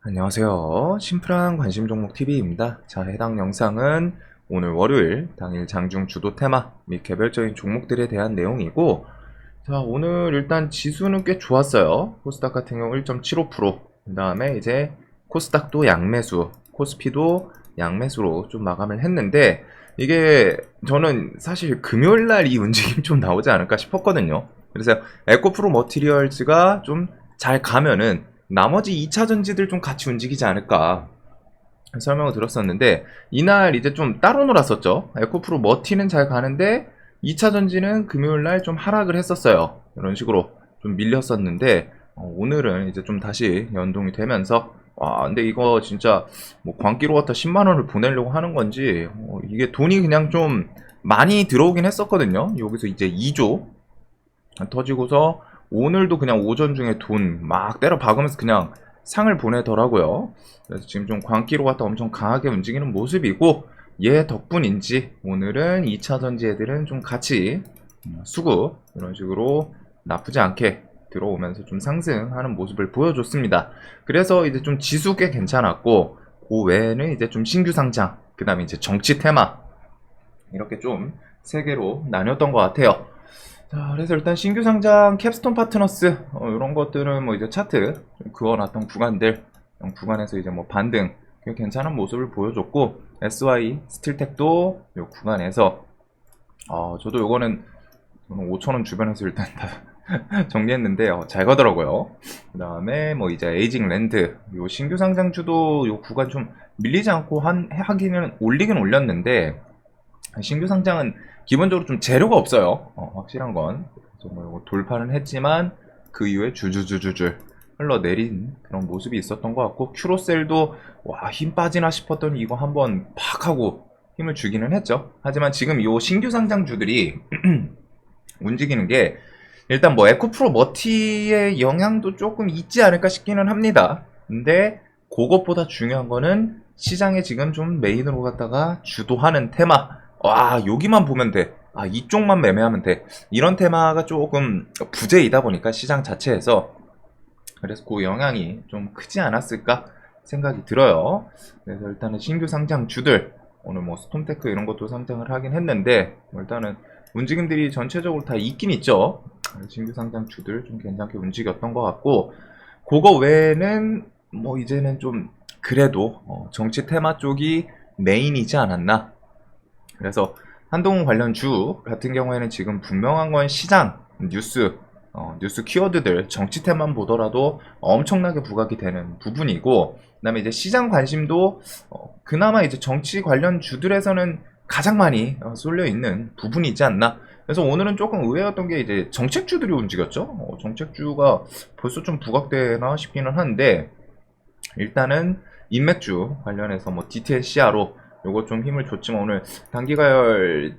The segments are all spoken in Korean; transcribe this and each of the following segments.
안녕하세요. 심플한 관심 종목 TV입니다. 자, 해당 영상은 오늘 월요일 당일 장중 주도 테마 및 개별적인 종목들에 대한 내용이고, 자, 오늘 일단 지수는 꽤 좋았어요. 코스닥 같은 경우 1.75%, 그 다음에 이제 코스닥도 양매수, 코스피도 양매수로 좀 마감을 했는데, 이게 저는 사실 금요일 날 이 움직임 좀 나오지 않을까 싶었거든요. 그래서 에코프로 머티리얼즈가 좀 잘 가면은 나머지 2차 전지들 좀 같이 움직이지 않을까 설명을 들었었는데, 이날 이제 좀 따로 놀았었죠. 에코프로 머티는 잘 가는데 2차 전지는 금요일날 좀 하락을 했었어요. 이런 식으로 좀 밀렸었는데, 오늘은 이제 좀 다시 연동이 되면서, 와 근데 이거 진짜 뭐 광기로 갖다 10만원을 보내려고 하는 건지, 이게 돈이 그냥 좀 많이 들어오긴 했었거든요. 여기서 이제 2조 터지고서 오늘도 그냥 오전 중에 돈 막 때려 박으면서 그냥 상을 보내더라고요. 그래서 지금 좀 광기로 갖다 엄청 강하게 움직이는 모습이고, 얘 덕분인지 오늘은 2차 전지 애들은 좀 같이 수급 이런 식으로 나쁘지 않게 들어오면서 좀 상승하는 모습을 보여줬습니다. 그래서 이제 좀 지수 꽤 괜찮았고, 그 외에는 이제 좀 신규 상장, 그 다음에 이제 정치 테마, 이렇게 좀 세 개로 나뉘었던 것 같아요. 자, 그래서 일단 신규 상장 캡스톤 파트너스, 이런 것들은 뭐 이제 차트 좀 그어놨던 구간들, 구간에서 이제 뭐 반등 꽤 괜찮은 모습을 보여줬고, SY 스틸텍도 이 구간에서 저도 요거는 저는 5,000원 주변에서 일단 다 정리했는데 잘 가더라고요. 그 다음에 뭐 이제 에이징 랜드, 요 신규 상장주도 요 구간 좀 밀리지 않고 하기는 올리긴 올렸는데, 신규 상장은 기본적으로 좀 재료가 없어요. 확실한 건. 그래서 뭐 돌파는 했지만 그 이후에 줄줄줄줄줄 흘러내린 그런 모습이 있었던 것 같고, 큐로셀도 와, 힘 빠지나 싶었더니 이거 한번 팍 하고 힘을 주기는 했죠. 하지만 지금 이 신규 상장주들이 움직이는 게 일단 뭐 에코프로 머티의 영향도 조금 있지 않을까 싶기는 합니다. 근데 그것보다 중요한 거는 시장에 지금 좀 메인으로 갖다가 주도하는 테마. 와, 여기만 보면 돼. 이쪽만 매매하면 돼. 이런 테마가 조금 부재이다 보니까 시장 자체에서, 그래서 그 영향이 좀 크지 않았을까 생각이 들어요. 그래서 일단은 신규 상장주들, 오늘 뭐 스톰테크 이런 것도 상장을 하긴 했는데, 일단은 움직임들이 전체적으로 다 있긴 있죠. 신규 상장주들 좀 괜찮게 움직였던 것 같고, 그거 외에는 뭐 이제는 좀 그래도 정치 테마 쪽이 메인이지 않았나. 그래서 한동훈 관련 주 같은 경우에는 지금 분명한 건 시장, 뉴스 키워드들, 정치템만 보더라도 엄청나게 부각이 되는 부분이고, 그다음에 이제 시장 관심도 그나마 이제 정치 관련 주들에서는 가장 많이 쏠려 있는 부분이지 않나. 그래서 오늘은 조금 의외였던 게 이제 정책주들이 움직였죠. 정책주가 벌써 좀 부각되나 싶기는 한데, 일단은 인맥주 관련해서 뭐 DTLCR로 요거 좀 힘을 줬지만, 오늘 단기가열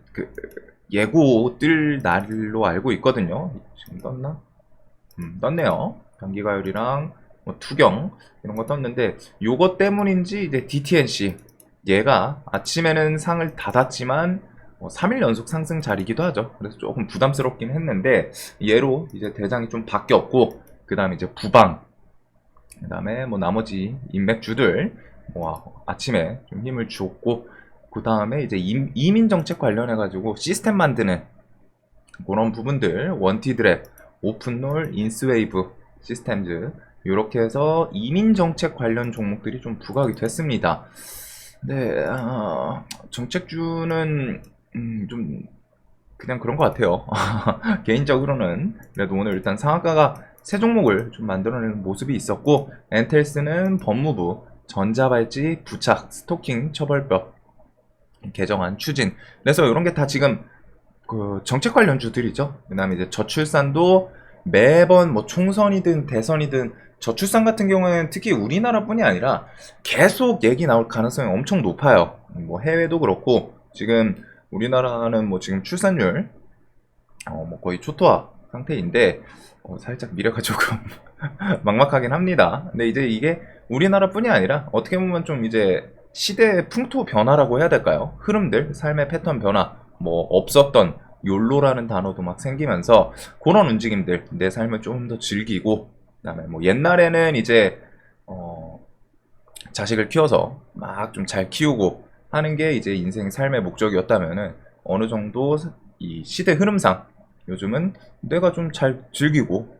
예고 뜰 날로 알고 있거든요. 지금 떴나? 떴네요. 단기가열이랑 뭐 투경 이런 거 떴는데, 요거 때문인지 이제 DTNC 얘가 아침에는 상을 닫았지만 3일 연속 상승 자리기도 하죠. 그래서 조금 부담스럽긴 했는데, 얘로 이제 대장이 좀 바뀌었고, 그 다음에 이제 부방, 그 다음에 뭐 나머지 인맥주들 아침에 좀 힘을 줬고, 그 다음에 이제 이민 정책 관련해 가지고 시스템 만드는 그런 부분들, 원티드랩, 오픈롤, 인스웨이브, 시스템즈, 이렇게 해서 이민 정책 관련 종목들이 좀 부각이 됐습니다. 네, 정책주는 좀 그냥 그런 것 같아요. 개인적으로는 그래도 오늘 일단 상한가가 새 종목을 좀 만들어내는 모습이 있었고, 엔텔스는 법무부 전자발찌 부착 스토킹 처벌법 개정안 추진. 그래서 이런 게 다 지금 그 정책 관련주들이죠. 그다음에 이제 저출산도 매번 뭐 총선이든 대선이든, 저출산 같은 경우에는 특히 우리나라뿐이 아니라 계속 얘기 나올 가능성이 엄청 높아요. 뭐 해외도 그렇고, 지금 우리나라는 뭐 지금 출산율 뭐 거의 초토화 상태인데, 살짝 미래가 조금 막막하긴 합니다. 근데 이제 이게 우리나라뿐이 아니라 어떻게 보면 좀 이제 시대의 풍토 변화라고 해야 될까요? 흐름들, 삶의 패턴 변화, 뭐 없었던 욜로라는 단어도 막 생기면서 그런 움직임들, 내 삶을 좀 더 즐기고, 그다음에 뭐 옛날에는 이제 자식을 키워서 막 좀 잘 키우고 하는 게 이제 인생 삶의 목적이었다면은 어느 정도 이 시대 흐름상 요즘은 내가 좀 잘 즐기고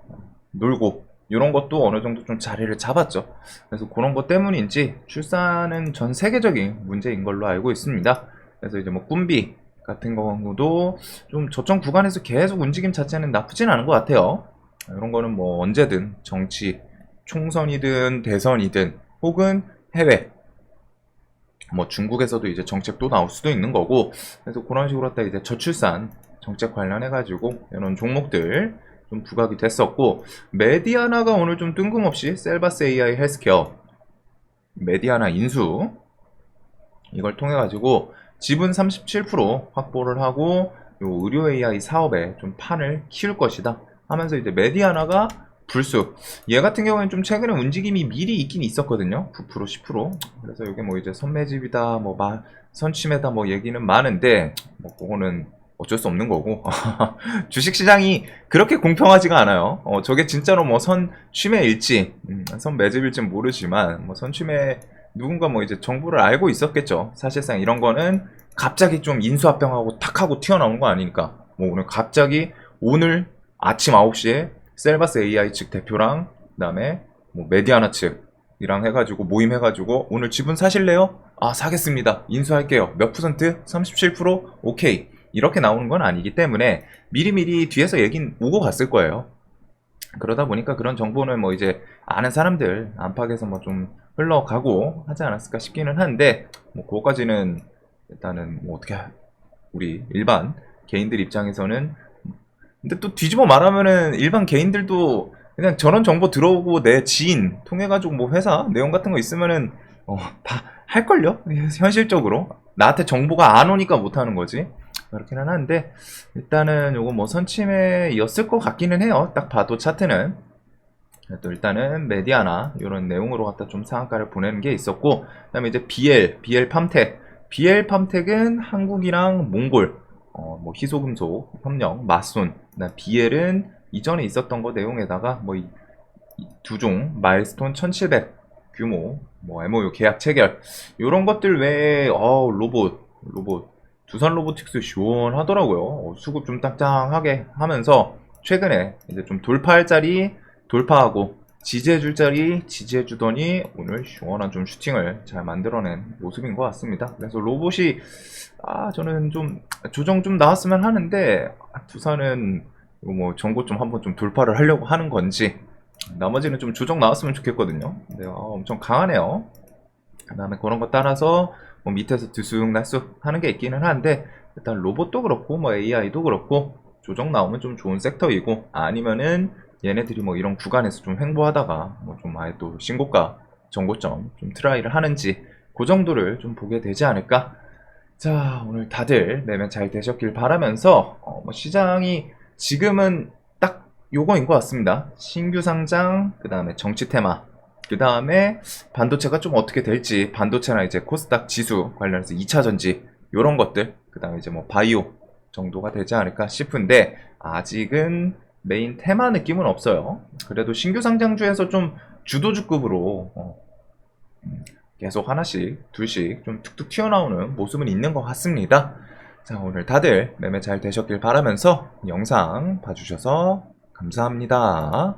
놀고 이런 것도 어느 정도 좀 자리를 잡았죠. 그래서 그런 것 때문인지 출산은 전 세계적인 문제인 걸로 알고 있습니다. 그래서 이제 뭐 꿈비 같은 경우도 좀 저점 구간에서 계속 움직임 자체는 나쁘진 않은 것 같아요. 이런 거는 뭐 언제든 정치, 총선이든 대선이든 혹은 해외, 뭐 중국에서도 이제 정책도 나올 수도 있는 거고, 그래서 그런 식으로 했다 이제 저출산 정책 관련해가지고 이런 종목들 좀 부각이 됐었고, 메디아나가 오늘 좀 뜬금없이 셀바스 AI 헬스케어 메디아나 인수 이걸 통해 가지고 지분 37% 확보를 하고 요 의료 AI 사업에 좀 판을 키울 것이다 하면서 이제 메디아나가 불쑥 얘 같은 경우에는 좀 최근에 움직임이 미리 있긴 있었거든요. 9% 10%. 그래서 이게 뭐 이제 선매집이다 뭐 선취매다 뭐 얘기는 많은데 뭐 그거는 어쩔 수 없는 거고 주식시장이 그렇게 공평하지가 않아요. 저게 진짜로 뭐 선취매일지 선매집일지 모르지만 뭐 선취매 누군가 뭐 이제 정보를 알고 있었겠죠. 사실상 이런 거는 갑자기 좀 인수합병하고 탁 하고 튀어나온 거 아니니까. 뭐 오늘 갑자기 오늘 아침 9시에 셀바스 AI 측 대표랑 그다음에 뭐 메디아나 측이랑 해가지고 모임해가지고 오늘 지분 사실래요? 아 사겠습니다. 인수할게요. 몇 퍼센트? 37%? 오케이. 이렇게 나오는 건 아니기 때문에 미리미리 뒤에서 얘긴 오고 갔을 거예요. 그러다 보니까 그런 정보는 뭐 이제 아는 사람들 안팎에서 뭐 좀 흘러가고 하지 않았을까 싶기는 한데 뭐 그거까지는 일단은 뭐 어떻게 우리 일반 개인들 입장에서는 근데 또 뒤집어 말하면은 일반 개인들도 그냥 저런 정보 들어오고 내 지인 통해 가지고 뭐 회사 내용 같은 거 있으면은 다 할걸요? 현실적으로 나한테 정보가 안 오니까 못 하는 거지. 그렇기는 한데 일단은 요거 뭐 선침해였을 것 같기는 해요. 딱 봐도 차트는. 또 일단은 메디아나 이런 내용으로 갖다 좀 상한가를 보내는 게 있었고 그다음에 이제 BL 팜텍 BL 팜텍은 한국이랑 몽골 뭐 희소금속 협력 마순 그다음 BL은 이전에 있었던 거 내용에다가 뭐 두 종 마일스톤 1700 규모 뭐 MOU 계약 체결 이런 것들 외에 로봇 두산 로보틱스 시원하더라고요. 수급 좀 딱딱하게 하면서 최근에 이제 좀 돌파할 자리 돌파하고 지지해줄 자리 지지해주더니 오늘 시원한 좀 슈팅을 잘 만들어낸 모습인 것 같습니다. 그래서 로봇이 저는 좀 조정 좀 나왔으면 하는데 두산은 뭐 전고 좀 한번 좀 돌파를 하려고 하는 건지 나머지는 좀 조정 나왔으면 좋겠거든요. 근데 엄청 강하네요. 그 다음에 그런 거 따라서 뭐 밑에서 들쑥날쑥 하는 게 있기는 한데 일단 로봇도 그렇고 뭐 AI도 그렇고 조정 나오면 좀 좋은 섹터이고 아니면은 얘네들이 뭐 이런 구간에서 좀 횡보하다가 뭐 좀 아예 또 신고가 정고점 좀 트라이를 하는지 그 정도를 좀 보게 되지 않을까. 자 오늘 다들 매매 잘 되셨길 바라면서 뭐 시장이 지금은 딱 요거인 것 같습니다. 신규 상장 그 다음에 정치 테마 그 다음에 반도체가 좀 어떻게 될지 반도체나 이제 코스닥 지수 관련해서 2차 전지 요런 것들 그 다음에 이제 뭐 바이오 정도가 되지 않을까 싶은데 아직은 메인 테마 느낌은 없어요. 그래도 신규 상장주에서 좀 주도주급으로 계속 하나씩 둘씩 좀 툭툭 튀어나오는 모습은 있는 것 같습니다. 자 오늘 다들 매매 잘 되셨길 바라면서 영상 봐주셔서 감사합니다.